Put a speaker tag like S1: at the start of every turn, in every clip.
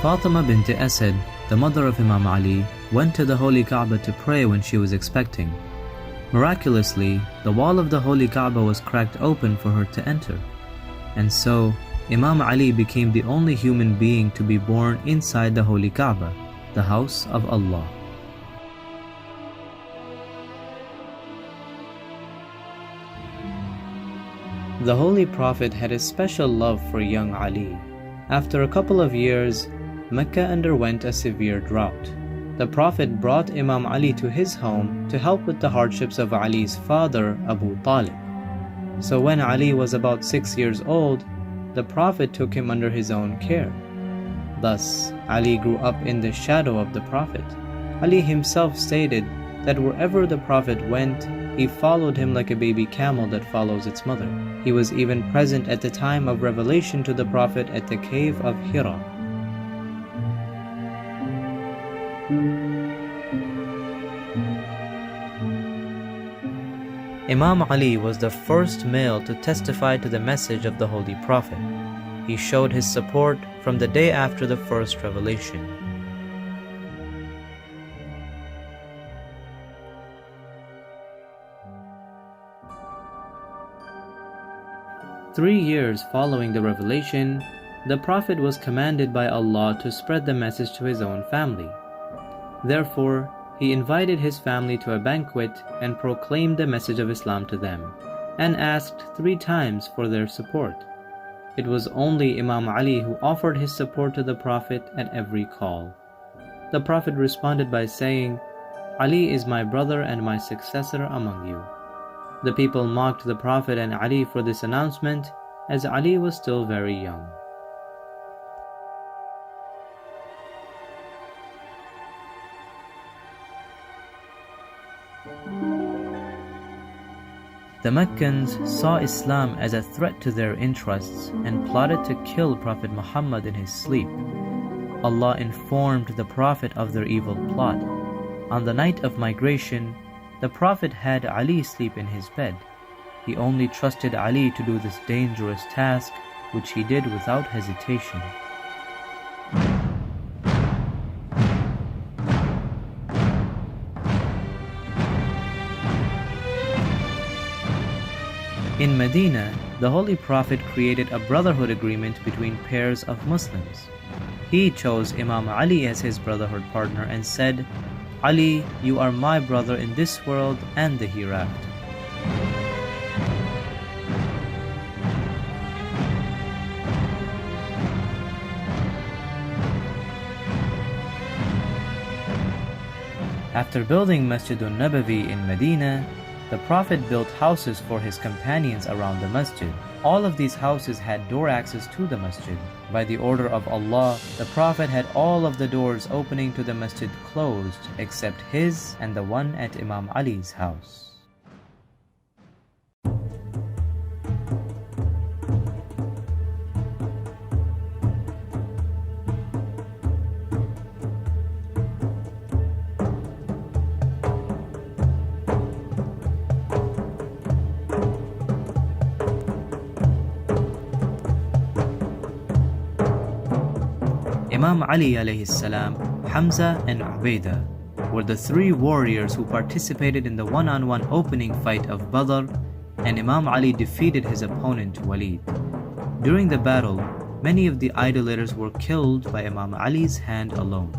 S1: Fatima bint Asad, the mother of Imam Ali, went to the Holy Kaaba to pray when she was expecting. Miraculously, the wall of the Holy Kaaba was cracked open for her to enter. And so, Imam Ali became the only human being to be born inside the Holy Kaaba, the house of Allah. The Holy Prophet had a special love for young Ali. After a couple of years, Mecca underwent a severe drought. The Prophet brought Imam Ali to his home to help with the hardships of Ali's father, Abu Talib. So when Ali was about 6 years old, the Prophet took him under his own care. Thus, Ali grew up in the shadow of the Prophet. Ali himself stated that wherever the Prophet went, he followed him like a baby camel that follows its mother. He was even present at the time of revelation to the Prophet at the cave of Hira. Imam Ali was the first male to testify to the message of the Holy Prophet. He showed his support from the day after the first revelation. Three years following the revelation, the Prophet was commanded by Allah to spread the message to his own family. Therefore, he invited his family to a banquet and proclaimed the message of Islam to them, and asked 3 times for their support. It was only Imam Ali who offered his support to the Prophet at every call. The Prophet responded by saying, "Ali is my brother and my successor among you." The people mocked the Prophet and Ali for this announcement, as Ali was still very young. The Meccans saw Islam as a threat to their interests and plotted to kill Prophet Muhammad in his sleep. Allah informed the Prophet of their evil plot. On the night of migration, the Prophet had Ali sleep in his bed. He only trusted Ali to do this dangerous task, which he did without hesitation. In Medina, the Holy Prophet created a brotherhood agreement between pairs of Muslims. He chose Imam Ali as his brotherhood partner and said, "Ali, you are my brother in this world and the hereafter." After building Masjidun Nabawi in Medina, the Prophet built houses for his companions around the masjid. All of these houses had door access to the masjid. By the order of Allah, the Prophet had all of the doors opening to the masjid closed except his and the one at Imam Ali's house. Imam Ali alayhi salam, Hamza and Ubaidah were the 3 warriors who participated in the one-on-one opening fight of Badr, and Imam Ali defeated his opponent Walid. During the battle, many of the idolaters were killed by Imam Ali's hand alone.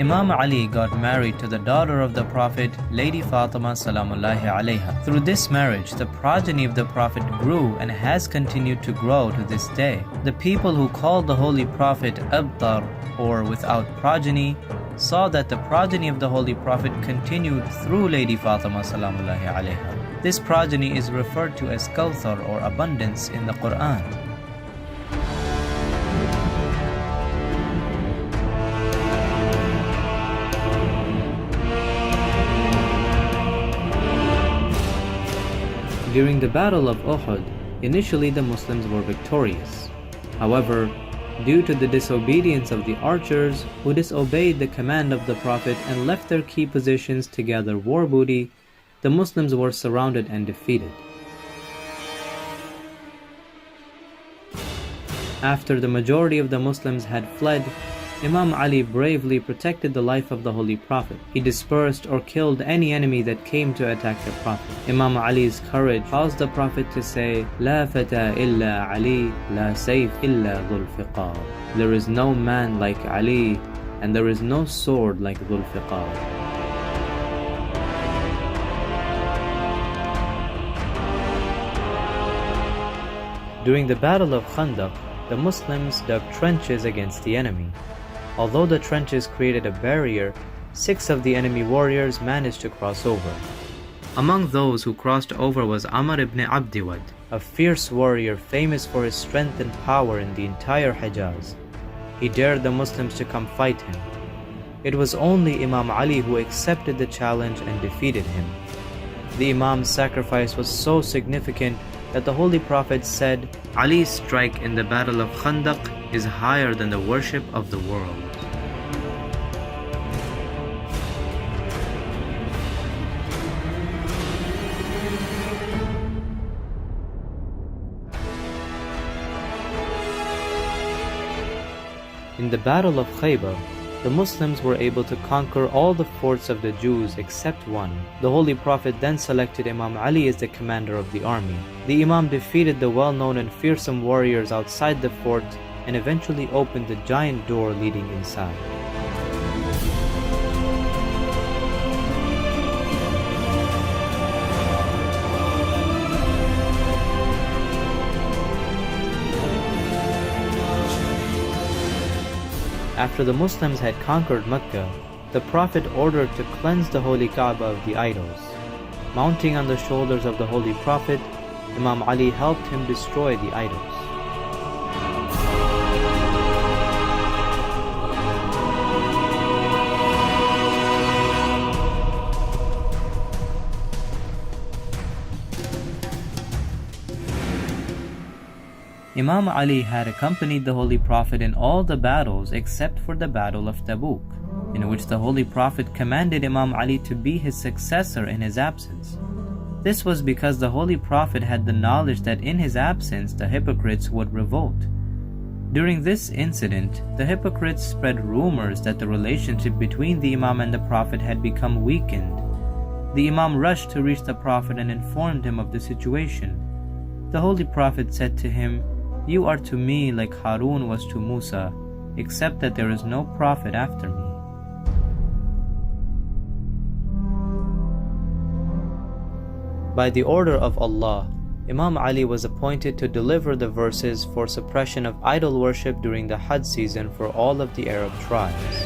S1: Imam Ali got married to the daughter of the Prophet, Lady Fatima salamullahi alayha. Through this marriage, the progeny of the Prophet grew and has continued to grow to this day. The people who called the Holy Prophet Abtar, or without progeny, saw that the progeny of the Holy Prophet continued through Lady Fatima salamullahi alayha. This progeny is referred to as Kawthar, or abundance, in the Quran. During the Battle of Uhud, initially the Muslims were victorious. However, due to the disobedience of the archers who disobeyed the command of the Prophet and left their key positions to gather war booty, the Muslims were surrounded and defeated. After the majority of the Muslims had fled, Imam Ali bravely protected the life of the Holy Prophet. He dispersed or killed any enemy that came to attack the Prophet. Imam Ali's courage caused the Prophet to say, "La fata illa Ali, la sayf illa dhul fiqar." There is no man like Ali, and there is no sword like dhul fiqar. During the Battle of Khandaq, the Muslims dug trenches against the enemy. Although the trenches created a barrier, 6 of the enemy warriors managed to cross over. Among those who crossed over was Ammar ibn Abdiwad, a fierce warrior famous for his strength and power in the entire Hijaz. He dared the Muslims to come fight him. It was only Imam Ali who accepted the challenge and defeated him. The Imam's sacrifice was so significant that the Holy Prophet said, "Ali's strike in the Battle of Khandaq is higher than the worship of the world." In the Battle of Khaybar, the Muslims were able to conquer all the forts of the Jews except one. The Holy Prophet then selected Imam Ali as the commander of the army. The Imam defeated the well-known and fearsome warriors outside the fort and eventually opened the giant door leading inside. After the Muslims had conquered Mecca, the Prophet ordered to cleanse the holy Kaaba of the idols. Mounting on the shoulders of the Holy Prophet, Imam Ali helped him destroy the idols. Imam Ali had accompanied the Holy Prophet in all the battles except for the Battle of Tabuk, in which the Holy Prophet commanded Imam Ali to be his successor in his absence. This was because the Holy Prophet had the knowledge that in his absence the hypocrites would revolt. During this incident, the hypocrites spread rumors that the relationship between the Imam and the Prophet had become weakened. The Imam rushed to reach the Prophet and informed him of the situation. The Holy Prophet said to him, "You are to me like Harun was to Musa, except that there is no prophet after me." By the order of Allah, Imam Ali was appointed to deliver the verses for suppression of idol worship during the Hajj season for all of the Arab tribes.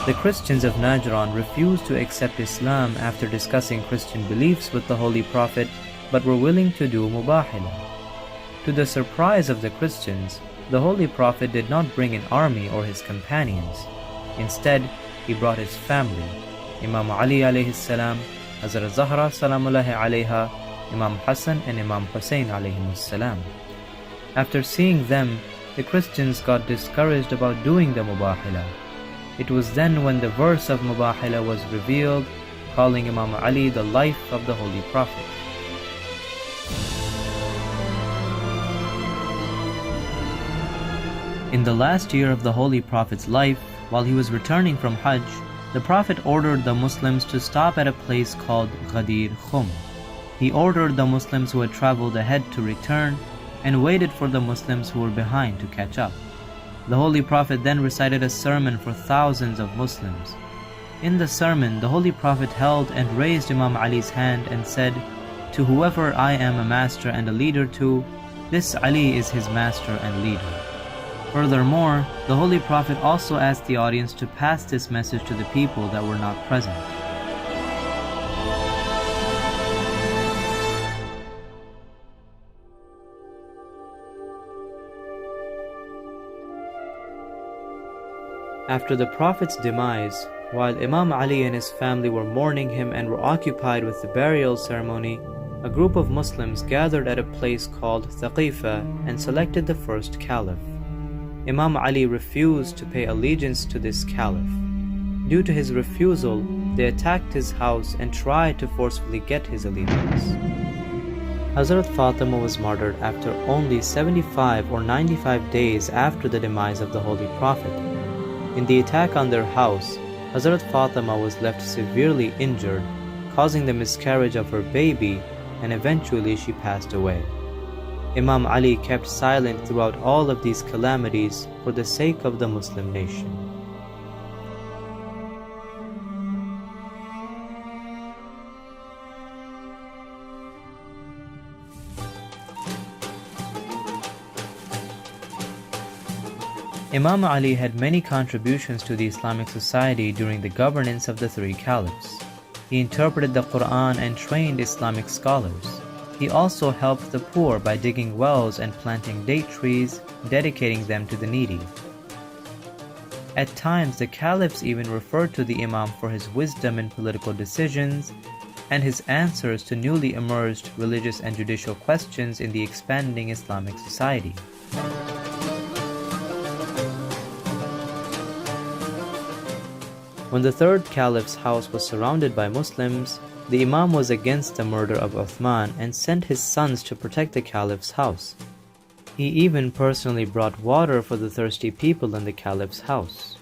S1: The Christians of Najran refused to accept Islam after discussing Christian beliefs with the Holy Prophet, but were willing to do mubahala. To the surprise of the Christians, the Holy Prophet did not bring an army or his companions. Instead, he brought his family, Imam Ali alayhi salam, Hazrat Zahra salamullahi alayha, Imam Hassan and Imam Hussein alayhi salam. After seeing them, the Christians got discouraged about doing the mubahala. It was then when the verse of Mubahala was revealed, calling Imam Ali the life of the Holy Prophet. In the last year of the Holy Prophet's life, while he was returning from Hajj, the Prophet ordered the Muslims to stop at a place called Ghadir Khum. He ordered the Muslims who had traveled ahead to return and waited for the Muslims who were behind to catch up. The Holy Prophet then recited a sermon for thousands of Muslims. In the sermon, the Holy Prophet held and raised Imam Ali's hand and said, "To whoever I am a master and a leader to, this Ali is his master and leader." Furthermore, the Holy Prophet also asked the audience to pass this message to the people that were not present. After the Prophet's demise, while Imam Ali and his family were mourning him and were occupied with the burial ceremony, a group of Muslims gathered at a place called Thaqifa and selected the first caliph. Imam Ali refused to pay allegiance to this caliph. Due to his refusal, they attacked his house and tried to forcefully get his allegiance. Hazrat Fatima was martyred after only 75 or 95 days after the demise of the Holy Prophet. In the attack on their house, Hazrat Fatima was left severely injured, causing the miscarriage of her baby, and eventually she passed away. Imam Ali kept silent throughout all of these calamities for the sake of the Muslim nation. Imam Ali had many contributions to the Islamic society during the governance of the three caliphs. He interpreted the Quran and trained Islamic scholars. He also helped the poor by digging wells and planting date trees, dedicating them to the needy. At times, the caliphs even referred to the Imam for his wisdom in political decisions and his answers to newly emerged religious and judicial questions in the expanding Islamic society. When the third caliph's house was surrounded by Muslims, the Imam was against the murder of Uthman and sent his sons to protect the caliph's house. He even personally brought water for the thirsty people in the caliph's house.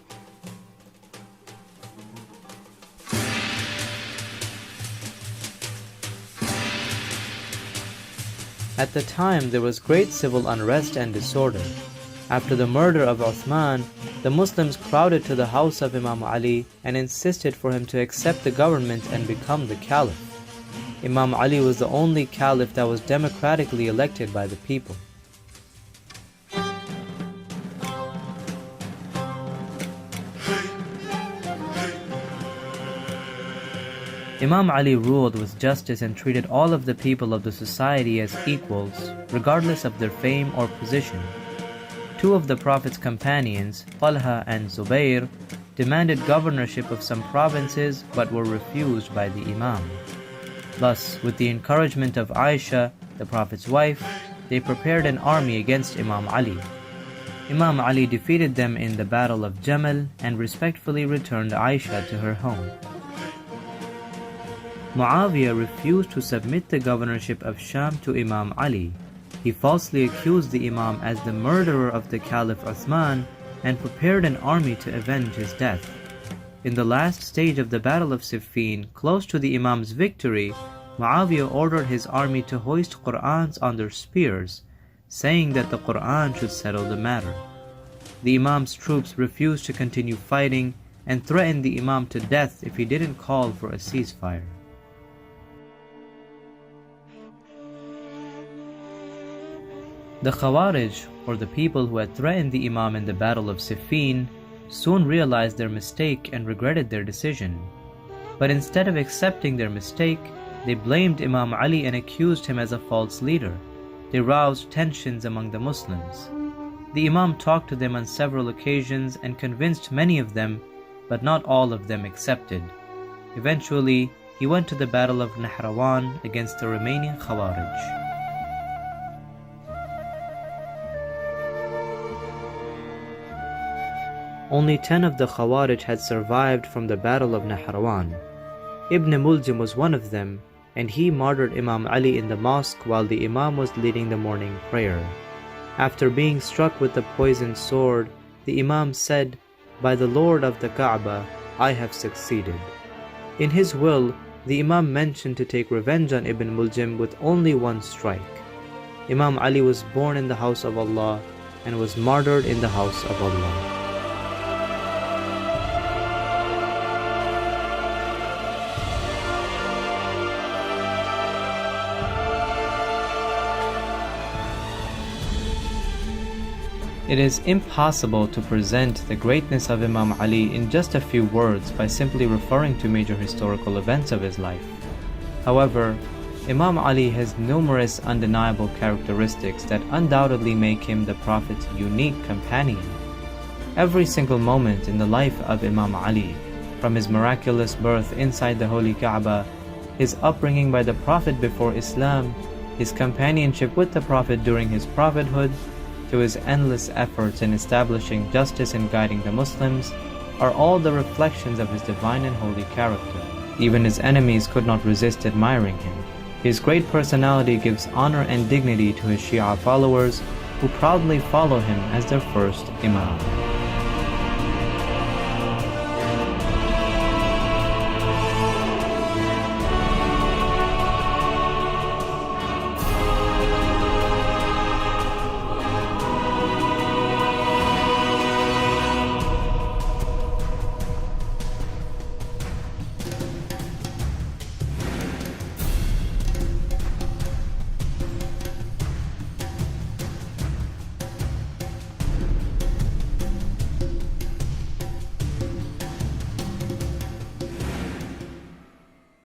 S1: At the time, there was great civil unrest and disorder. After the murder of Uthman, the Muslims crowded to the house of Imam Ali and insisted for him to accept the government and become the caliph. Imam Ali was the only caliph that was democratically elected by the people. Imam Ali ruled with justice and treated all of the people of the society as equals, regardless of their fame or position. Two of the Prophet's companions, Talha and Zubair, demanded governorship of some provinces but were refused by the Imam. Thus, with the encouragement of Aisha, the Prophet's wife, they prepared an army against Imam Ali. Imam Ali defeated them in the Battle of Jamal and respectfully returned Aisha to her home. Muawiyah refused to submit the governorship of Sham to Imam Ali. He falsely accused the Imam as the murderer of the Caliph Uthman and prepared an army to avenge his death. In the last stage of the Battle of Siffin, close to the Imam's victory, Muawiyah ordered his army to hoist Qur'ans on their spears, saying that the Qur'an should settle the matter. The Imam's troops refused to continue fighting and threatened the Imam to death if he didn't call for a ceasefire. The Khawarij, or the people who had threatened the Imam in the Battle of Siffin, soon realized their mistake and regretted their decision. But instead of accepting their mistake, they blamed Imam Ali and accused him as a false leader. They roused tensions among the Muslims. The Imam talked to them on several occasions and convinced many of them, but not all of them accepted. Eventually, he went to the Battle of Nahrawan against the remaining Khawarij. Only 10 of the Khawarij had survived from the Battle of Nahrawan. Ibn Muljim was one of them, and he martyred Imam Ali in the mosque while the Imam was leading the morning prayer. After being struck with the poisoned sword, the Imam said, "By the Lord of the Kaaba, I have succeeded." In his will, the Imam mentioned to take revenge on Ibn Muljim with only one strike. Imam Ali was born in the house of Allah and was martyred in the house of Allah. It is impossible to present the greatness of Imam Ali in just a few words by simply referring to major historical events of his life. However, Imam Ali has numerous undeniable characteristics that undoubtedly make him the Prophet's unique companion. Every single moment in the life of Imam Ali, from his miraculous birth inside the Holy Kaaba, his upbringing by the Prophet before Islam, his companionship with the Prophet during his prophethood, to his endless efforts in establishing justice and guiding the Muslims, are all the reflections of his divine and holy character. Even his enemies could not resist admiring him. His great personality gives honor and dignity to his Shia followers, who proudly follow him as their first Imam.